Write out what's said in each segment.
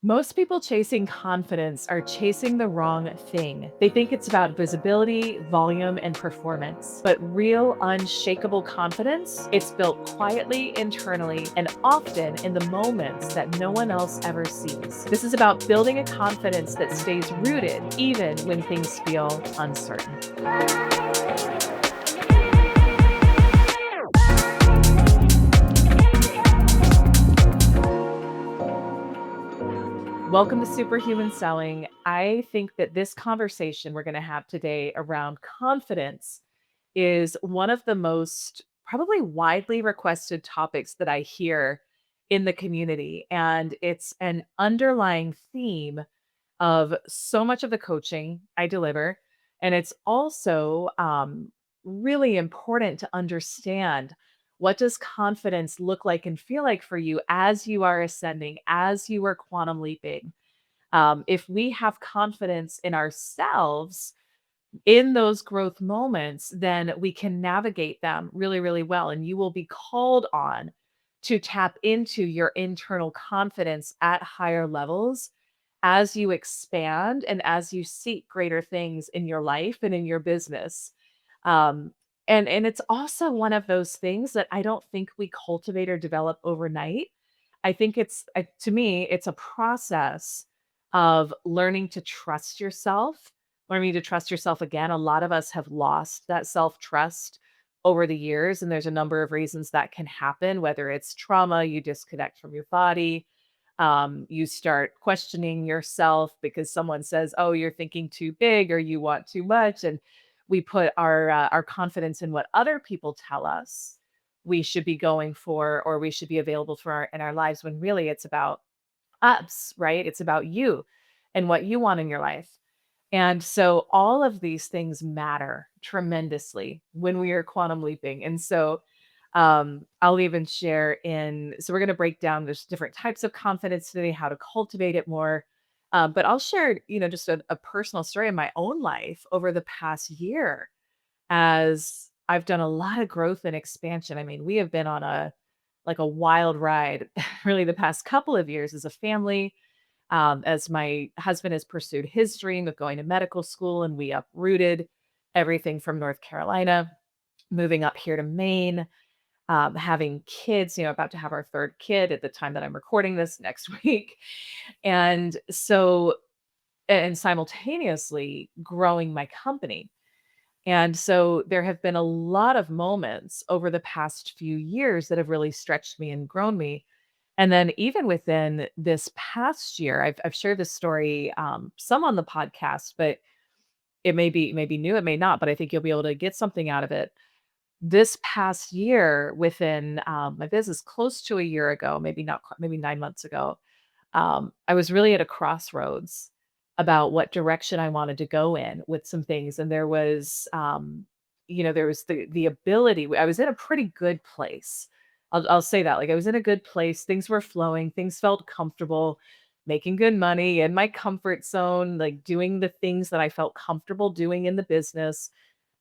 Most people chasing confidence are chasing the wrong thing. They think it's about visibility, volume, and performance. But real, unshakable confidence, it's built quietly, internally, and often in the moments that no one else ever sees. This is about building a confidence that stays rooted even when things feel uncertain. Welcome to Superhuman Selling. I think that this conversation we're going to have today around confidence is one of the most probably widely requested topics that I hear in the community. And it's an underlying theme of so much of the coaching I deliver. And it's also really important to understand what does confidence look like and feel like for you as you are ascending, as you are quantum leaping. If we have confidence in ourselves in those growth moments, then we can navigate them really, really well. And you will be called on to tap into your internal confidence at higher levels as you expand and as you seek greater things in your life and in your business. Um, and it's also one of those things that I don't think we cultivate or develop overnight. I think to me, it's a process of learning to trust yourself, learning to trust yourself again. A lot of us have lost that self trust over the years, and there's a number of reasons that can happen, whether it's trauma, you disconnect from your body, you start questioning yourself because someone says, "Oh, you're thinking too big," or "You want too much," and we put our confidence in what other people tell us we should be going for or we should be available for in our lives when really it's about us, right? It's about you and what you want in your life. And so all of these things matter tremendously when we are quantum leaping. And so I'll even share so we're going to break down there's different types of confidence today, how to cultivate it more. But I'll share, just a personal story in my own life over the past year as I've done a lot of growth and expansion. I mean, we have been on a wild ride really the past couple of years as a family, as my husband has pursued his dream of going to medical school, and we uprooted everything from North Carolina, moving up here to Maine, having kids, about to have our third kid at the time that I'm recording this next week. And so, and simultaneously growing my company. And so there have been a lot of moments over the past few years that have really stretched me and grown me. And then even within this past year, I've shared this story some on the podcast, but it may be new, it may not, but I think you'll be able to get something out of it. This past year, within my business, close to a year ago, maybe not, maybe 9 months ago, I was really at a crossroads about what direction I wanted to go in with some things. And there was the ability. I was in a pretty good place. I'll say that. Like I was in a good place. Things were flowing. Things felt comfortable, making good money in my comfort zone, like doing the things that I felt comfortable doing in the business,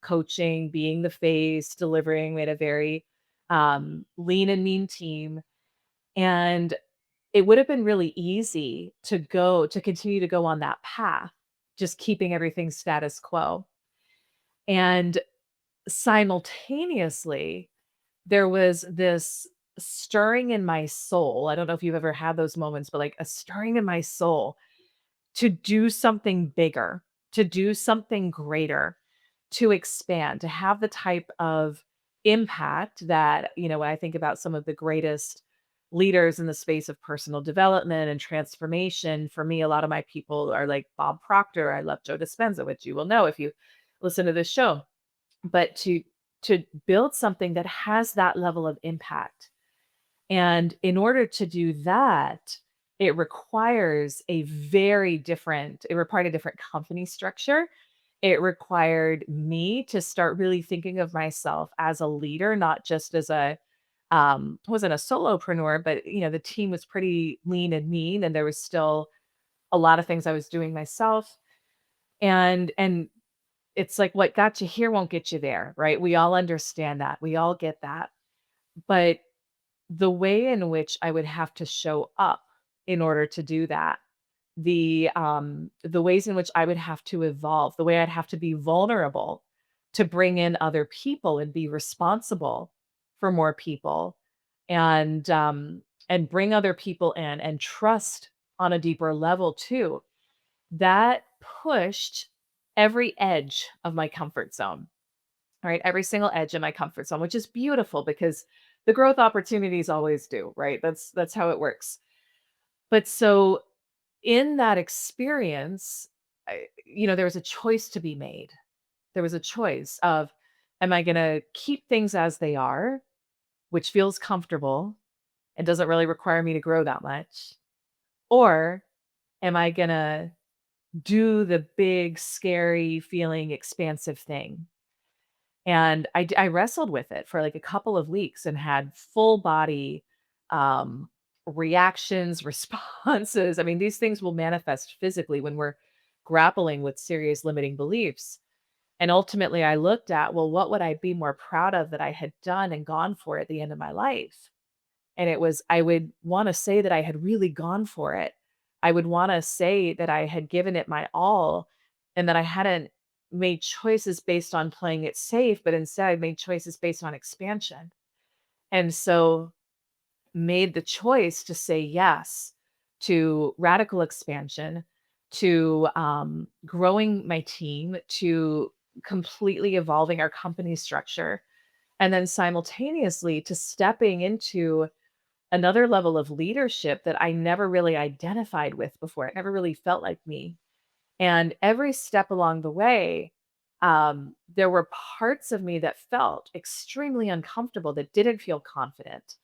coaching, being the face, delivering. We had a very lean and mean team. And it would have been really easy to continue to go on that path, just keeping everything status quo. And simultaneously, there was this stirring in my soul. I don't know if you've ever had those moments, but like a stirring in my soul to do something bigger, to do something greater, to expand, to have the type of impact that, when I think about some of the greatest leaders in the space of personal development and transformation, for me, a lot of my people are like Bob Proctor. I love Joe Dispenza, which you will know if you listen to this show. But to build something that has that level of impact, and in order to do that, it required a different company structure. It required me to start really thinking of myself as a leader, not just as I wasn't a solopreneur, but the team was pretty lean and mean, and there was still a lot of things I was doing myself. And it's like what got you here won't get you there, right? We all understand that. We all get that. But the way in which I would have to show up in order to do that. the ways in which I would have to evolve, the way I'd have to be vulnerable to bring in other people and be responsible for more people and bring other people in and trust on a deeper level too. That pushed every edge of my comfort zone, right? Every single edge of my comfort zone, which is beautiful because the growth opportunities always do, right? That's how it works. But so in that experience, there was a choice to be made. There was a choice of, am I going to keep things as they are, which feels comfortable and doesn't really require me to grow that much? Or am I going to do the big, scary, feeling expansive thing? And I wrestled with it for like a couple of weeks and had full body um, reactions, responses. I mean, these things will manifest physically when we're grappling with serious limiting beliefs. And ultimately, I looked at, well, what would I be more proud of that I had done and gone for at the end of my life? And it was, I would want to say that I had really gone for it. I would want to say that I had given it my all and that I hadn't made choices based on playing it safe, but instead I made choices based on expansion. And so made the choice to say yes to radical expansion, to growing my team, to completely evolving our company structure, and then simultaneously to stepping into another level of leadership that I never really identified with before. It never really felt like me. And every step along the way, there were parts of me that felt extremely uncomfortable, that didn't feel confident,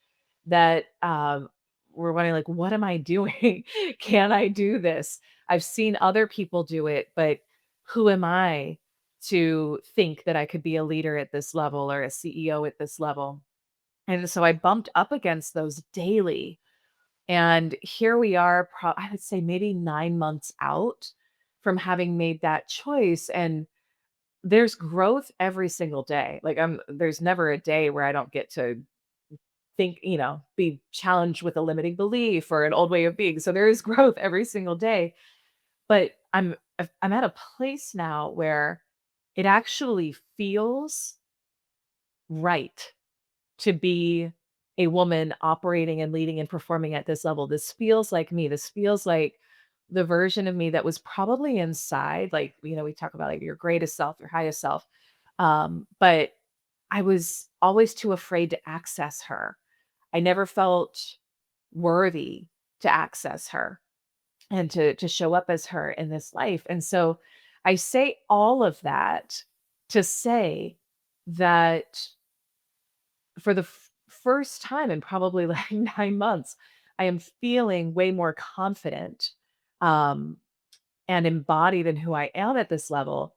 that were wondering, like, what am I doing? Can I do this? I've seen other people do it, but who am I to think that I could be a leader at this level or a CEO at this level? And so I bumped up against those daily. And here we are, I would say maybe 9 months out from having made that choice. And there's growth every single day. Like there's never a day where I don't get to think, be challenged with a limiting belief or an old way of being. So there is growth every single day. But I'm at a place now where it actually feels right to be a woman operating and leading and performing at this level. This feels like me. This feels like the version of me that was probably inside. Like, we talk about like your greatest self, your highest self. But I was always too afraid to access her. I never felt worthy to access her and to show up as her in this life. And so I say all of that to say that for the first time in probably like 9 months, I am feeling way more confident um, and embodied in who I am at this level.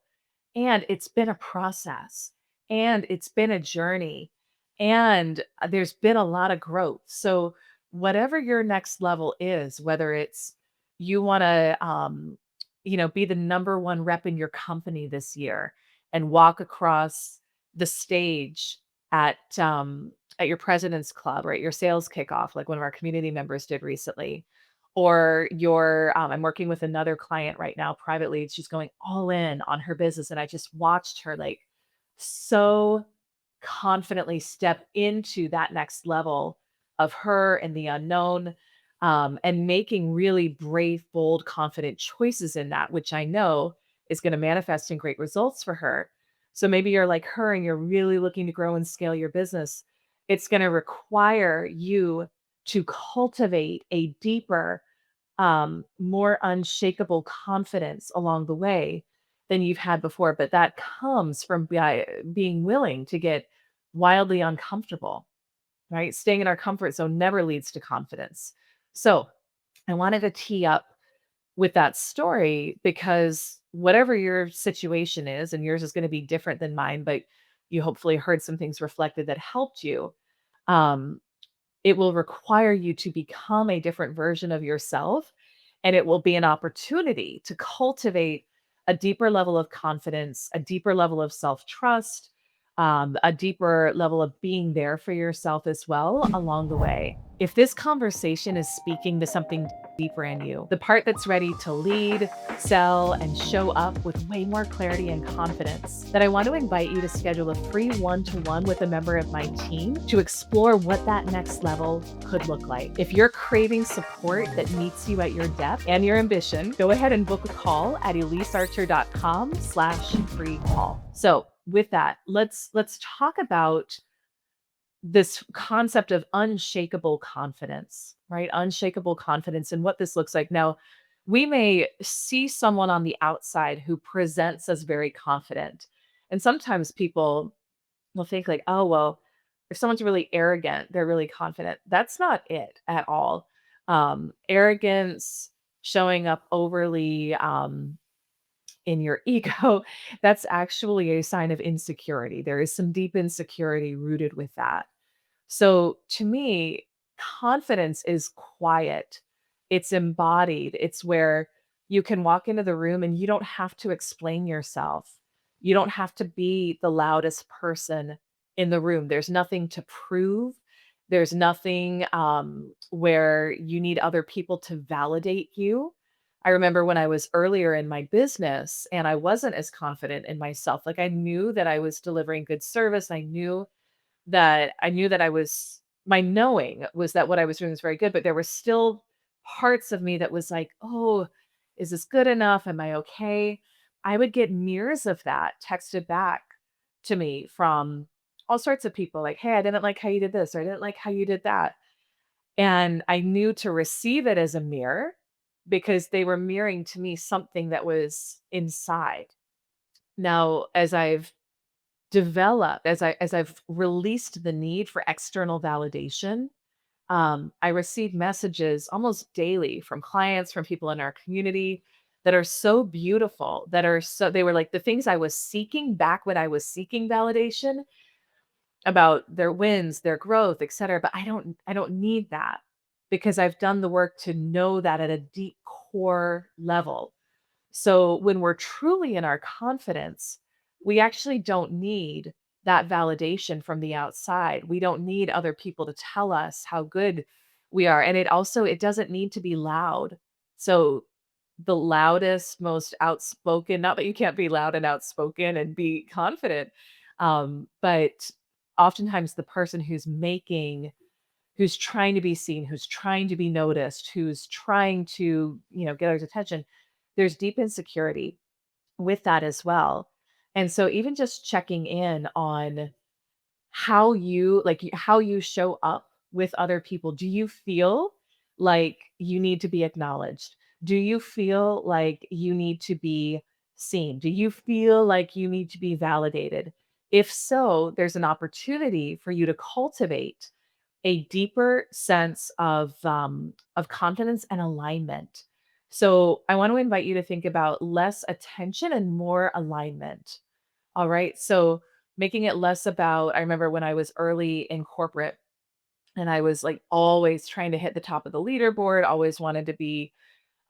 And it's been a process and it's been a journey and there's been a lot of growth. So, whatever your next level is, whether it's you want to, be the number one rep in your company this year and walk across the stage at your president's club or at your sales kickoff, like one of our community members did recently, or I'm working with another client right now privately. She's going all in on her business. And I just watched her like so confidently step into that next level of her and the unknown, and making really brave, bold, confident choices in that, which I know is going to manifest in great results for her. So maybe you're like her and you're really looking to grow and scale your business. It's going to require you to cultivate a deeper, more unshakable confidence along the way than you've had before. But that comes from being willing to get wildly uncomfortable, right? Staying in our comfort zone never leads to confidence. So I wanted to tee up with that story because whatever your situation is, and yours is going to be different than mine, but you hopefully heard some things reflected that helped you. Um, it will require you to become a different version of yourself, and it will be an opportunity to cultivate a deeper level of confidence, a deeper level of self-trust, a deeper level of being there for yourself as well along the way. If this conversation is speaking to something deeper in you, the part that's ready to lead, sell, and show up with way more clarity and confidence, then I want to invite you to schedule a free one-to-one with a member of my team to explore what that next level could look like. If you're craving support that meets you at your depth and your ambition, go ahead and book a call at elisearcher.com/free call. So with that, let's talk about this concept of unshakable confidence, right? Unshakable confidence and what this looks like. Now, we may see someone on the outside who presents as very confident. And sometimes people will think like, "Oh, well, if someone's really arrogant, they're really confident." That's not it at all. Arrogance, showing up overly in your ego, that's actually a sign of insecurity. There is some deep insecurity rooted with that. So to me, confidence is quiet. It's embodied. It's where you can walk into the room and you don't have to explain yourself. You don't have to be the loudest person in the room. There's nothing to prove. There's nothing where you need other people to validate you. I remember when I was earlier in my business and I wasn't as confident in myself. Like I knew that I was delivering good service. I knew that I was my knowing was that what I was doing was very good, but there were still parts of me that was like, "Oh, is this good enough? Am I okay?" I would get mirrors of that texted back to me from all sorts of people like, "Hey, I didn't like how you did this," or "I didn't like how you did that." And I knew to receive it as a mirror because they were mirroring to me something that was inside. Now, as I've released the need for external validation, I receive messages almost daily from clients, from people in our community that are so beautiful, they were like the things I was seeking back when I was seeking validation about their wins, their growth, etc. But I don't need that because I've done the work to know that at a deep core level. So when we're truly in our confidence, we actually don't need that validation from the outside. We don't need other people to tell us how good we are. And it doesn't need to be loud. So the loudest, most outspoken, not that you can't be loud and outspoken and be confident, but oftentimes the person who's trying to be seen, who's trying to be noticed, who's trying to, get others' attention, there's deep insecurity with that as well. And so even just checking in on how you show up with other people. Do you feel like you need to be acknowledged? Do you feel like you need to be seen? Do you feel like you need to be validated? If so, there's an opportunity for you to cultivate a deeper sense of confidence and alignment. So I want to invite you to think about less attention and more alignment. All right. So making it less about, I remember when I was early in corporate and I was like always trying to hit the top of the leaderboard, always wanted to be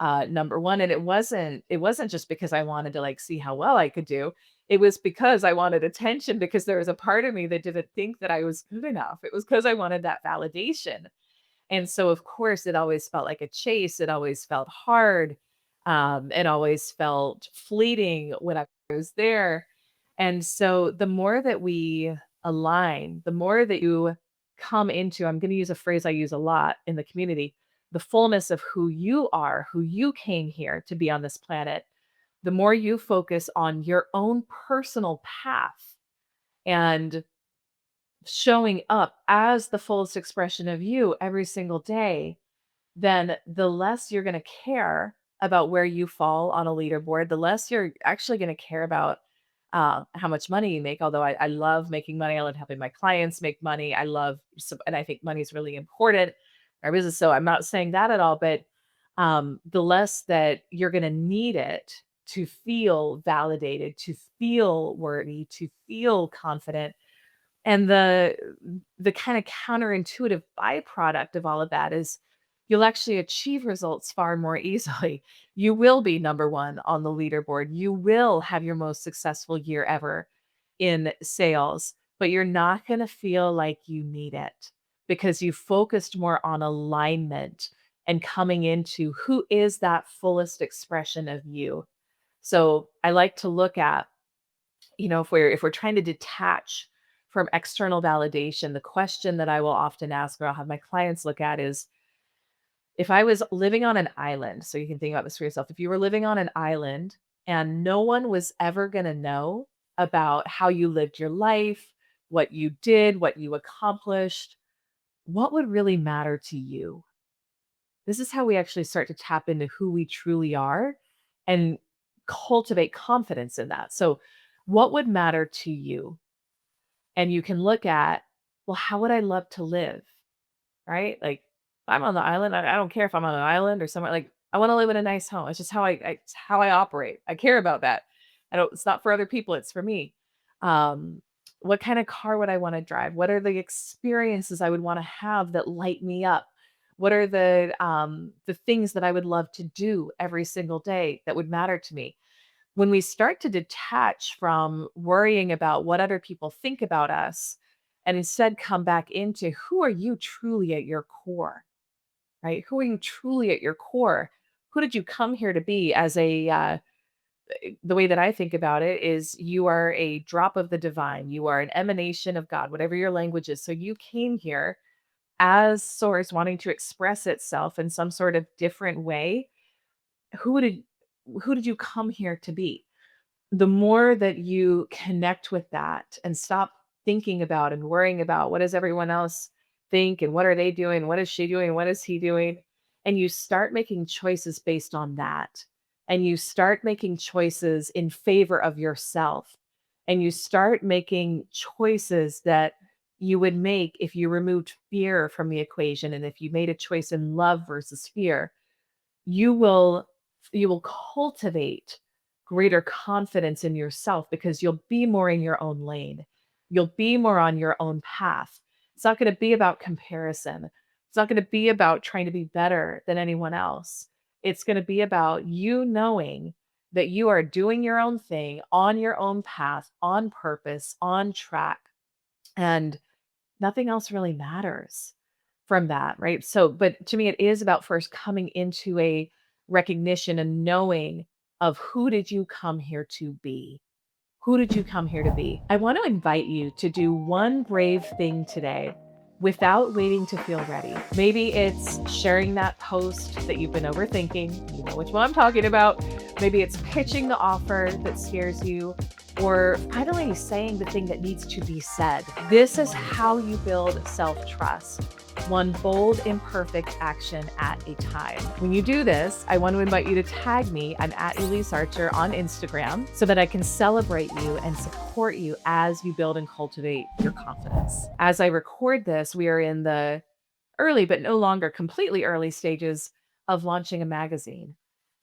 number one. And it wasn't just because I wanted to like see how well I could do. It was because I wanted attention because there was a part of me that didn't think that I was good enough. It was because I wanted that validation. And so, of course, it always felt like a chase. It always felt hard. It always felt fleeting when I was there. And so, the more that we align, the more that you come into, I'm going to use a phrase I use a lot in the community, the fullness of who you are, who you came here to be on this planet, the more you focus on your own personal path and showing up as the fullest expression of you every single day, then the less you're going to care about where you fall on a leaderboard, the less you're actually going to care about how much money you make. Although I love making money, I love helping my clients make money. And I think money is really important in our business. So I'm not saying that at all, but the less that you're going to need it to feel validated, to feel worthy, to feel confident, and the kind of counterintuitive byproduct of all of that is you'll actually achieve results far more easily. You will be number 1 on the leaderboard. You will have your most successful year ever. in sales, but you're not going to feel like you need it because you focused more on alignment and coming into who is that fullest expression of you. So I like to look at, if we're trying to detach from external validation, the question that I will often ask or I'll have my clients look at is, if I was living on an island, so you can think about this for yourself. If you were living on an island and no one was ever going to know about how you lived your life, what you did, what you accomplished, what would really matter to you? This is how we actually start to tap into who we truly are and cultivate confidence in that. So, what would matter to you? And you can look at, well, how would I love to live? Right? Like, if I'm on the island, I don't care if I'm on an island or somewhere, like, I wanna live in a nice home. It's just it's how I operate. I care about that. I don't It's not for other people, it's for me. Um, what kinda car would I wanna drive? What are the experiences I would wanna have that light me up? What are the things that I would love to do every single day that would matter to me? When we start to detach from worrying about what other people think about us and instead come back into who are you truly at your core, right? Who are you truly at your core? Who did you come here to be the way that I think about it is you are a drop of the divine. You are an emanation of God, whatever your language is. So you came here as source wanting to express itself in some sort of different way. Who did who did you come here to be? The more that you connect with that and stop thinking about and worrying about what does everyone else think and what are they doing? What is she doing? What is he doing? And you start making choices based on that. And you start making choices in favor of yourself. And you start making choices that you would make if you removed fear from the equation and if you made a choice in love versus fear. You will you will cultivate greater confidence in yourself because you'll be more in your own lane. You'll be more on your own path. It's not going to be about comparison. It's not going to be about trying to be better than anyone else. It's going to be about you knowing that you are doing your own thing on your own path, on purpose, on track. And nothing else really matters from that, right? So, but to me, it is about first coming into a recognition and knowing of who did you come here to be? Who did you come here to be? I want to invite you to do one brave thing today without waiting to feel ready. Maybe it's sharing that post that you've been overthinking. You know which one I'm talking about. Maybe it's pitching the offer that scares you, or finally saying the thing that needs to be said. This is how you build self trust. One bold, imperfect action at a time. When you do this, I want to invite you to tag me. I'm at Elyse Archer on Instagram so that I can celebrate you and support you as you build and cultivate your confidence. As I record this, we are in the early, but no longer completely early stages of launching a magazine.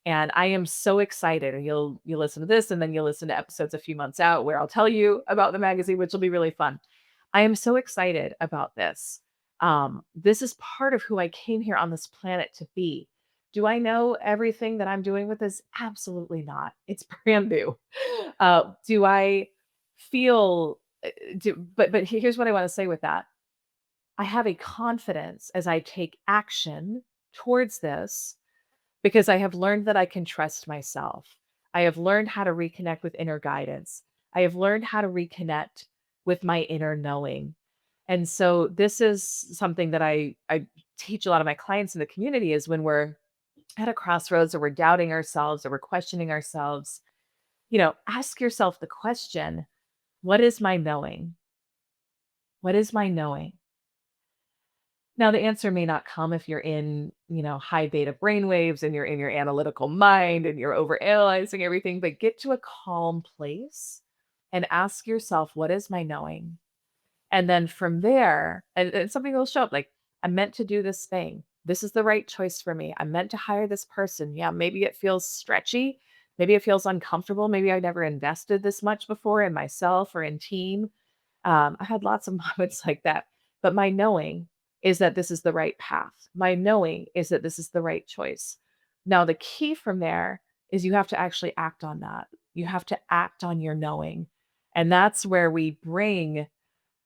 And I am so excited. And you'll listen to this and then you'll listen to episodes a few months out where I'll tell you about the magazine, which will be really fun. I am so excited about this. This is part of who I came here on this planet to be. Do I know everything that I'm doing with this? Absolutely not. It's brand new. Do I feel but here's what I want to say with that. I have a confidence as I take action towards this because I have learned that I can trust myself. I have learned how to reconnect with inner guidance. I have learned how to reconnect with my inner knowing. And so this is something that I teach a lot of my clients in the community is when we're at a crossroads or we're doubting ourselves or we're questioning ourselves, ask yourself the question, what is my knowing? What is my knowing? Now, the answer may not come if you're in, high beta brainwaves and you're in your analytical mind and you're overanalyzing everything, but get to a calm place and ask yourself, what is my knowing? And then from there, and something will show up like, I'm meant to do this thing. This is the right choice for me. I'm meant to hire this person. Yeah, maybe it feels stretchy. Maybe it feels uncomfortable. Maybe I never invested this much before in myself or in team. I had lots of moments like that. But my knowing is that this is the right path. My knowing is that this is the right choice. Now, the key from there is you have to actually act on that. You have to act on your knowing. And that's where we bring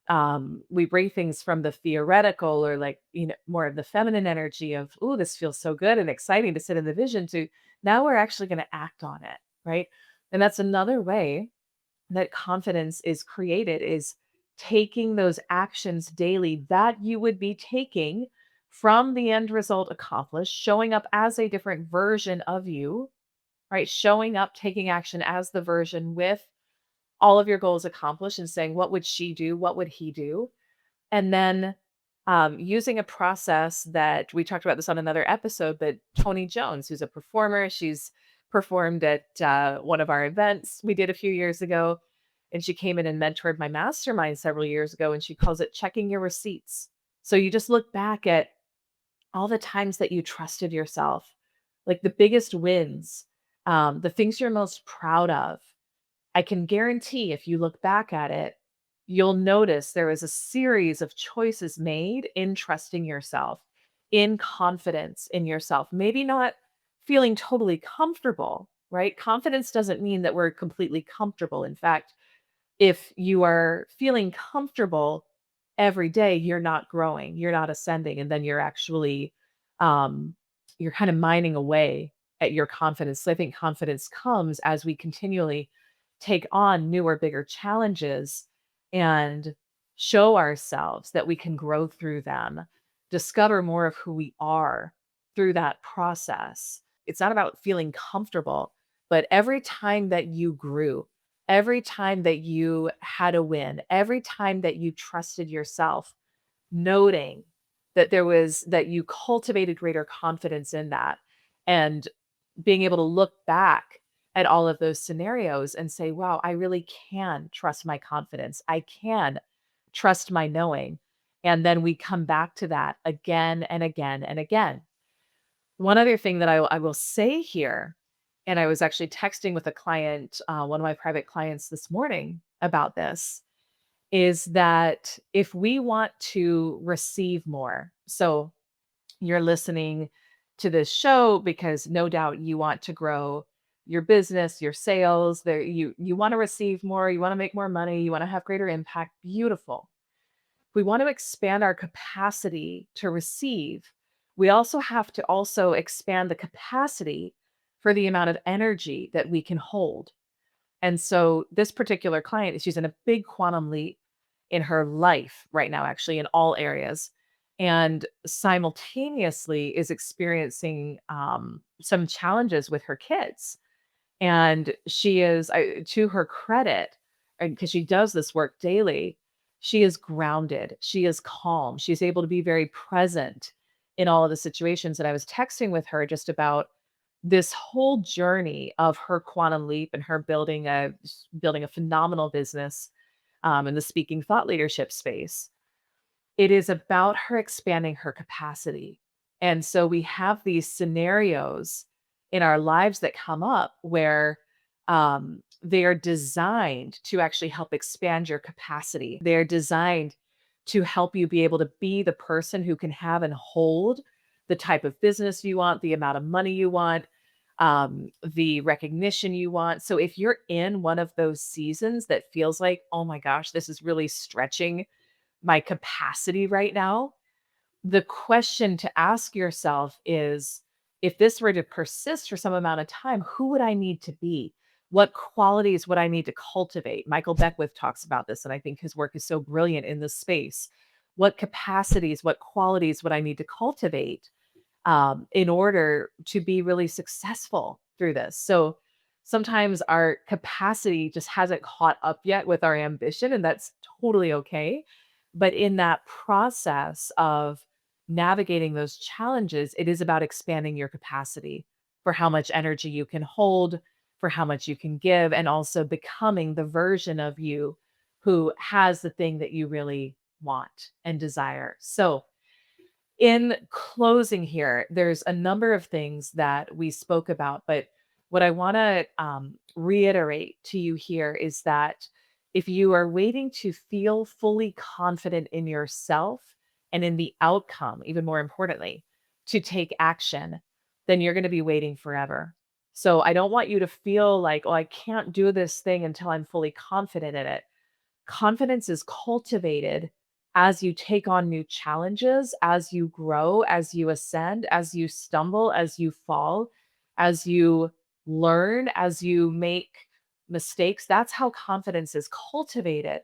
things from the theoretical or like, more of the feminine energy of, "Ooh, this feels so good and exciting to sit in the vision," to now we're actually going to act on it, right? And that's another way that confidence is created is taking those actions daily that you would be taking from the end result accomplished, showing up as a different version of you, right? Showing up, taking action as the version with all of your goals accomplished and saying, what would she do? What would he do? And then using a process that we talked about this on another episode, but Tony Jones, who's a performer, she's performed at one of our events we did a few years ago. And she came in and mentored my mastermind several years ago. And she calls it checking your receipts. So you just look back at all the times that you trusted yourself, like the biggest wins, the things you're most proud of. I can guarantee if you look back at it, you'll notice there was a series of choices made in trusting yourself, in confidence in yourself. Maybe not feeling totally comfortable, right? Confidence doesn't mean that we're completely comfortable. In fact, if you are feeling comfortable every day, you're not growing, you're not ascending, and then um, you're kind of mining away at your confidence. So I think confidence comes as we continually take on newer, bigger challenges and show ourselves that we can grow through them, discover more of who we are through that process. It's not about feeling comfortable, but every time that you grew, every time that you had a win, every time that you trusted yourself, noting that you cultivated greater confidence in that, and being able to look back at all of those scenarios and say, "Wow, I really can trust my confidence. I can trust my knowing." And then we come back to that again and again and again. One other thing that I will say here, and I was actually texting with a client, one of my private clients this morning about this, is that if we want to receive more, so you're listening to this show because no doubt you want to grow your business, your sales, there you want to receive more, you want to make more money, you want to have greater impact. Beautiful. We want to expand our capacity to receive. We also have to also expand the capacity for the amount of energy that we can hold. And so this particular client, she's in a big quantum leap in her life right now, actually, in all areas, and simultaneously is experiencing some challenges with her kids. And she is, to her credit, because she does this work daily, she is grounded. She is calm. She's able to be very present in all of the situations. And I was texting with her just about this whole journey of her quantum leap and her building a phenomenal business in the speaking thought leadership space. It is about her expanding her capacity. And so we have these scenarios in our lives that come up where they are designed to actually help expand your capacity. They're designed to help you be able to be the person who can have and hold the type of business you want, the amount of money you want, the recognition you want. So if you're in one of those seasons that feels like, oh my gosh, this is really stretching my capacity right now, the question to ask yourself is, if this were to persist for some amount of time, who would I need to be? What qualities would I need to cultivate? Michael Beckwith talks about this, and I think his work is so brilliant in this space. What capacities, what qualities would I need to cultivate in order to be really successful through this? So sometimes our capacity just hasn't caught up yet with our ambition, and that's totally okay. But in that process of navigating those challenges, it is about expanding your capacity for how much energy you can hold, for how much you can give, and also becoming the version of you who has the thing that you really want and desire. So, in closing here, there's a number of things that we spoke about, but what I want to reiterate to you here is that if you are waiting to feel fully confident in yourself and in the outcome, even more importantly, to take action, then you're going to be waiting forever. So I don't want you to feel like, oh, I can't do this thing until I'm fully confident in it. Confidence is cultivated as you take on new challenges, as you grow, as you ascend, as you stumble, as you fall, as you learn, as you make mistakes. That's how confidence is cultivated.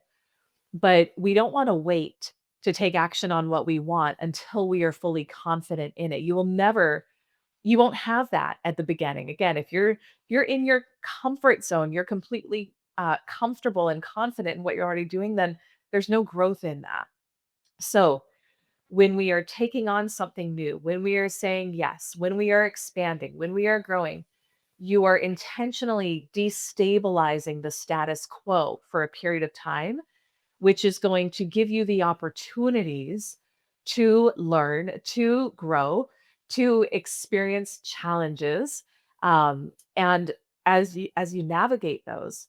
But we don't want to wait to take action on what we want until we are fully confident in it. You won't have that at the beginning. Again, if you're in your comfort zone, you're completely comfortable and confident in what you're already doing, then there's no growth in that. So when we are taking on something new, when we are saying yes, when we are expanding, when we are growing, you are intentionally destabilizing the status quo for a period of time, which is going to give you the opportunities to learn, to grow, to experience challenges. And as you navigate those,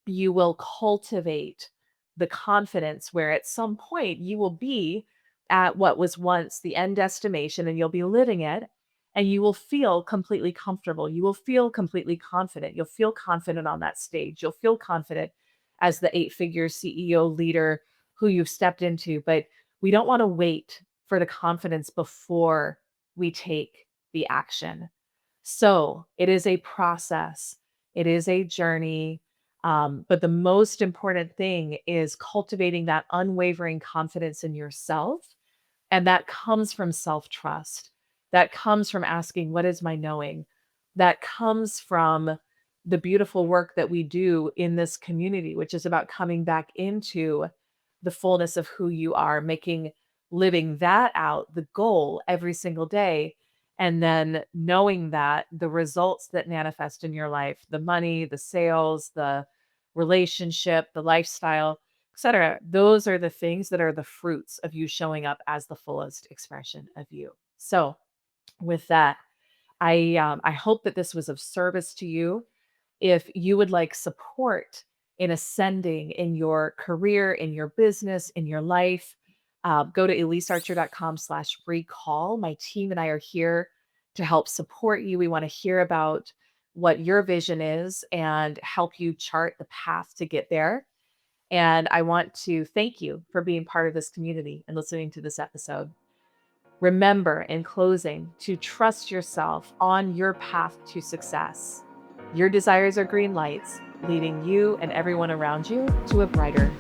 you will cultivate the confidence where at some point you will be at what was once the end destination and you'll be living it, and you will feel completely comfortable. You will feel completely confident. You'll feel confident on that stage. You'll feel confident as the eight-figure CEO leader who you've stepped into. But we don't want to wait for the confidence before we take the action. So it is a process, it is a journey. But the most important thing is cultivating that unwavering confidence in yourself. And that comes from self trust. That comes from asking, what is my knowing? That comes from the beautiful work that we do in this community, which is about coming back into the fullness of who you are, living that out, the goal every single day. And then knowing that the results that manifest in your life, the money, the sales, the relationship, the lifestyle, etc. Those are the things that are the fruits of you showing up as the fullest expression of you. So, with that, I hope that this was of service to you. If you would like support in ascending in your career, in your business, in your life, go to elisearcher.com/free call. My team and I are here to help support you. We want to hear about what your vision is and help you chart the path to get there. And I want to thank you for being part of this community and listening to this episode. Remember, in closing, to trust yourself on your path to success. Your desires are green lights, leading you and everyone around you to a brighter